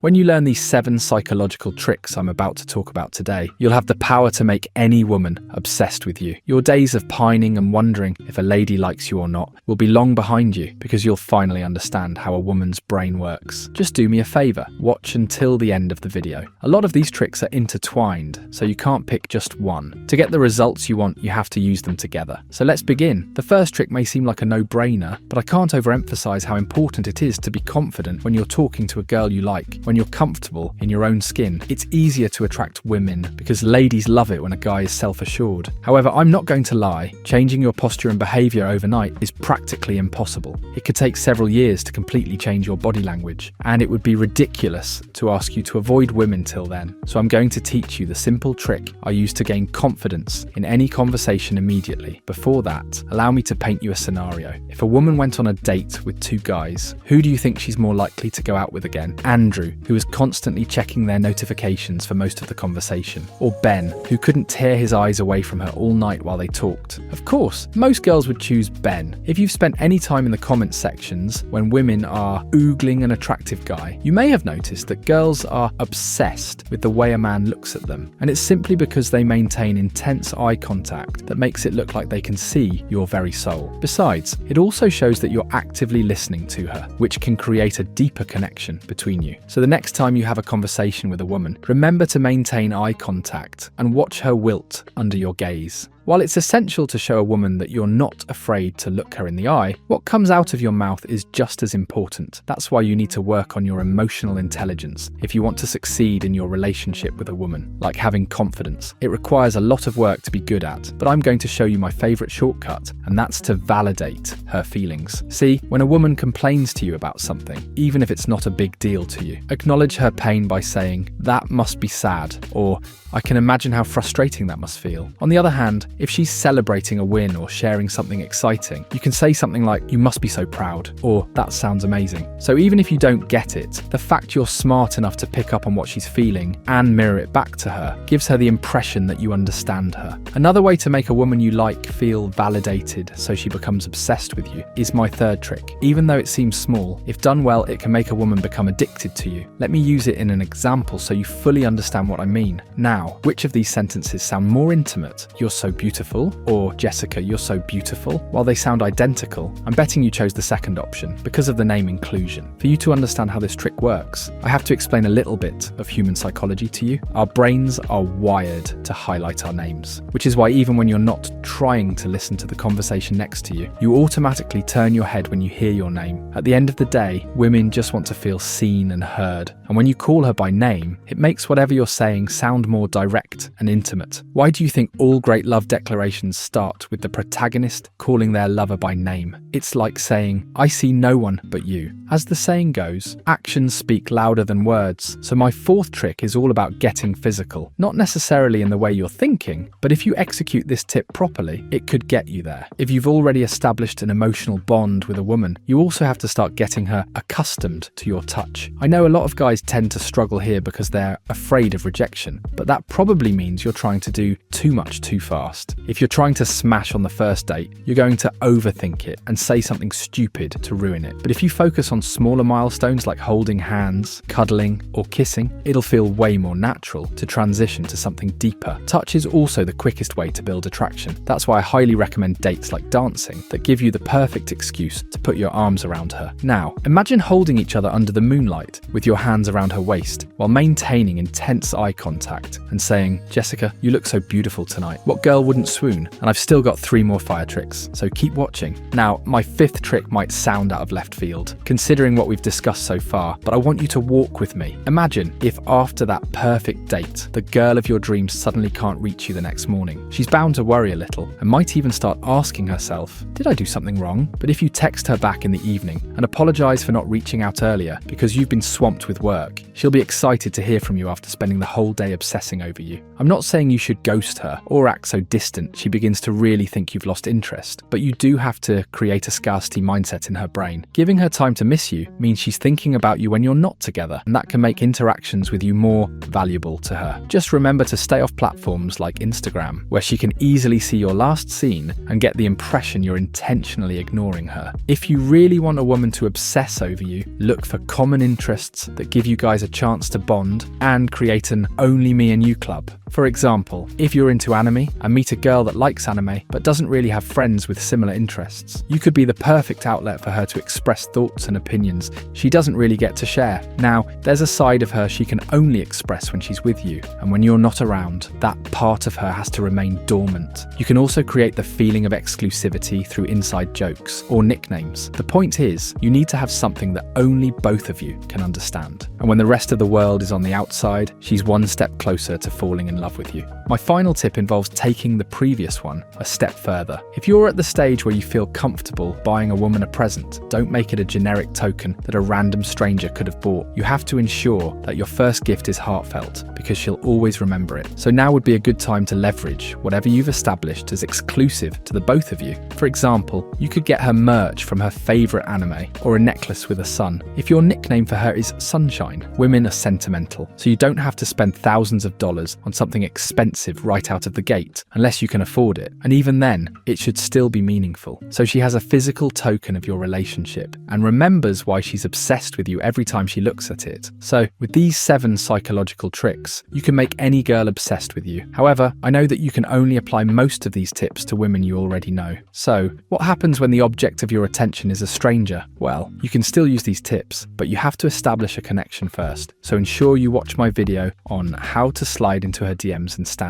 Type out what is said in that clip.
When you learn these 7 psychological tricks I'm about to talk about today, you'll have the power to make any woman obsessed with you. Your days of pining and wondering if a lady likes you or not will be long behind you because you'll finally understand how a woman's brain works. Just do me a favor, watch until the end of the video. A lot of these tricks are intertwined, so you can't pick just one. To get the results you want, you have to use them together. So let's begin. The first trick may seem like a no-brainer, but I can't overemphasize how important it is to be confident when you're talking to a girl you like. When you're comfortable in your own skin, it's easier to attract women because ladies love it when a guy is self-assured. However, I'm not going to lie, changing your posture and behavior overnight is practically impossible. It could take several years to completely change your body language, and it would be ridiculous to ask you to avoid women till then. So I'm going to teach you the simple trick I use to gain confidence in any conversation immediately. Before that, allow me to paint you a scenario. If a woman went on a date with 2 guys, who do you think she's more likely to go out with again? Andrew, who was constantly checking their notifications for most of the conversation, or Ben, who couldn't tear his eyes away from her all night while they talked? Of course, most girls would choose Ben. If you've spent any time in the comments sections when women are oogling an attractive guy, you may have noticed that girls are obsessed with the way a man looks at them, and it's simply because they maintain intense eye contact that makes it look like they can see your very soul. Besides, it also shows that you're actively listening to her, which can create a deeper connection between you. So the next time you have a conversation with a woman, remember to maintain eye contact and watch her wilt under your gaze. While it's essential to show a woman that you're not afraid to look her in the eye, what comes out of your mouth is just as important. That's why you need to work on your emotional intelligence if you want to succeed in your relationship with a woman. Like having confidence, it requires a lot of work to be good at, but I'm going to show you my favorite shortcut, and that's to validate her feelings. See, when a woman complains to you about something, even if it's not a big deal to you, acknowledge her pain by saying, "That must be sad," or "I can imagine how frustrating that must feel." On the other hand, if she's celebrating a win or sharing something exciting, you can say something like, "You must be so proud," or "That sounds amazing." So even if you don't get it, the fact you're smart enough to pick up on what she's feeling and mirror it back to her gives her the impression that you understand her. Another way to make a woman you like feel validated so she becomes obsessed with you is my third trick. Even though it seems small, if done well, it can make a woman become addicted to you. Let me use it in an example so you fully understand what I mean. Now, which of these sentences sound more intimate? "You're so beautiful," or "Jessica, you're so beautiful"? While they sound identical, I'm betting you chose the second option because of the name inclusion. For you to understand how this trick works, I have to explain a little bit of human psychology to you. Our brains are wired to highlight our names, which is why even when you're not trying to listen to the conversation next to you, you automatically turn your head when you hear your name. At the end of the day, women just want to feel seen and heard, and when you call her by name, it makes whatever you're saying sound more direct and intimate. Why do you think all great love declarations start with the protagonist calling their lover by name? It's like saying, "I see no one but you." As the saying goes, actions speak louder than words. So my fourth trick is all about getting physical. Not necessarily in the way you're thinking, but if you execute this tip properly, it could get you there. If you've already established an emotional bond with a woman, you also have to start getting her accustomed to your touch. I know a lot of guys tend to struggle here because they're afraid of rejection, but that probably means you're trying to do too much too fast. If you're trying to smash on the first date, you're going to overthink it and say something stupid to ruin it. But if you focus on smaller milestones like holding hands, cuddling, or kissing, it'll feel way more natural to transition to something deeper. Touch is also the quickest way to build attraction. That's why I highly recommend dates like dancing that give you the perfect excuse to put your arms around her. Now, imagine holding each other under the moonlight with your hands around her waist while maintaining intense eye contact and saying, "Jessica, you look so beautiful tonight." What girl wouldn't swoon? And I've still got 3 more fire tricks, so keep watching. Now, my 5th trick might sound out of left field, considering what we've discussed so far, but I want you to walk with me. Imagine if after that perfect date, the girl of your dreams suddenly can't reach you the next morning. She's bound to worry a little and might even start asking herself, "Did I do something wrong?" But if you text her back in the evening and apologize for not reaching out earlier because you've been swamped with work, she'll be excited to hear from you after spending the whole day obsessing over you. I'm not saying you should ghost her or act so distant, she begins to really think you've lost interest. But you do have to create a scarcity mindset in her brain. Giving her time to miss you means she's thinking about you when you're not together, and that can make interactions with you more valuable to her. Just remember to stay off platforms like Instagram, where she can easily see your last scene and get the impression you're intentionally ignoring her. If you really want a woman to obsess over you, look for common interests that give you guys a chance to bond and create an only me and you club. For example, if you're into anime and meet a girl that likes anime but doesn't really have friends with similar interests, you could be the perfect outlet for her to express thoughts and opinions she doesn't really get to share. Now, there's a side of her she can only express when she's with you, and when you're not around, that part of her has to remain dormant. You can also create the feeling of exclusivity through inside jokes or nicknames. The point is, you need to have something that only both of you can understand. And when the rest of the world is on the outside, she's one step closer to falling in love with you. My final tip involves taking the previous one a step further. If you're at the stage where you feel comfortable buying a woman a present, don't make it a generic token that a random stranger could have bought. You have to ensure that your first gift is heartfelt, because she'll always remember it. So now would be a good time to leverage whatever you've established as exclusive to the both of you. For example, you could get her merch from her favorite anime, or a necklace with a sun. If your nickname for her is Sunshine, women are sentimental, so you don't have to spend thousands of dollars on something expensive right out of the gate, unless you can afford it. And even then, it should still be meaningful. So she has a physical token of your relationship and remembers why she's obsessed with you every time she looks at it. So with these 7 psychological tricks, you can make any girl obsessed with you. However, I know that you can only apply most of these tips to women you already know. So what happens when the object of your attention is a stranger? Well, you can still use these tips, but you have to establish a connection first. So ensure you watch my video on how to slide into her DMs and stand out.